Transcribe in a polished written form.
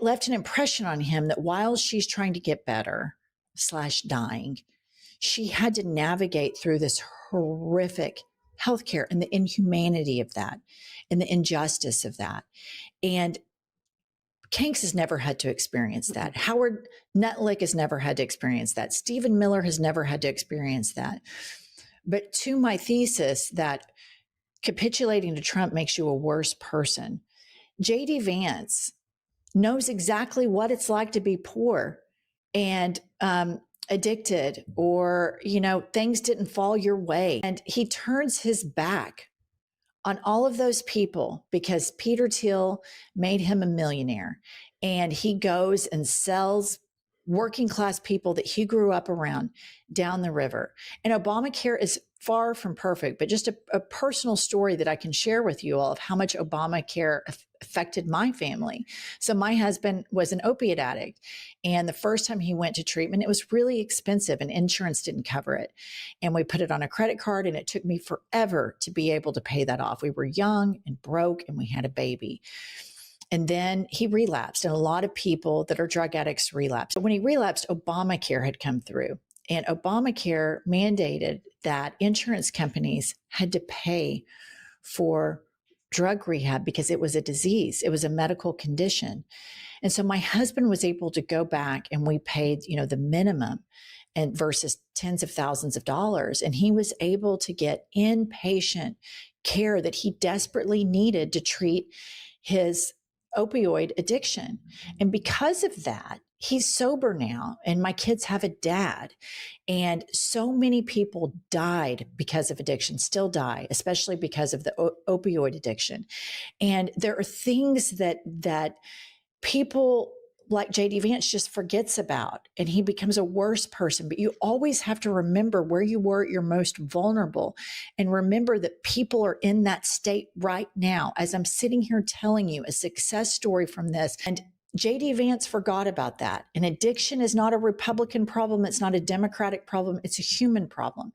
left an impression on him that while she's trying to get better / dying, she had to navigate through this horrific healthcare and the inhumanity of that and the injustice of that. And Kanks has never had to experience that. Howard Netlick has never had to experience that. Stephen Miller has never had to experience that. But to my thesis that capitulating to Trump makes you a worse person, J.D. Vance knows exactly what it's like to be poor and addicted, or, things didn't fall your way. And he turns his back on all of those people because Peter Thiel made him a millionaire, and he goes and sells working class people that he grew up around down the river. And Obamacare is far from perfect, but just a personal story that I can share with you all of how much Obamacare affected my family. So my husband was an opiate addict, and the first time he went to treatment, it was really expensive and insurance didn't cover it. And we put it on a credit card, and it took me forever to be able to pay that off. We were young and broke, and we had a baby. And then he relapsed, and a lot of people that are drug addicts relapse. But when he relapsed, Obamacare had come through, and Obamacare mandated that insurance companies had to pay for drug rehab because it was a disease. It was a medical condition. And so my husband was able to go back, and we paid, the minimum and versus tens of thousands of dollars. And he was able to get inpatient care that he desperately needed to treat his opioid addiction. And because of that, he's sober now, and my kids have a dad. And so many people died because of addiction, still die, especially because of the opioid addiction. And there are things that people like J.D. Vance just forgets about, and he becomes a worse person. But you always have to remember where you were at your most vulnerable, and remember that people are in that state right now. As I'm sitting here telling you a success story from this, and J.D. Vance forgot about that. And addiction is not a Republican problem. It's not a Democratic problem. It's a human problem.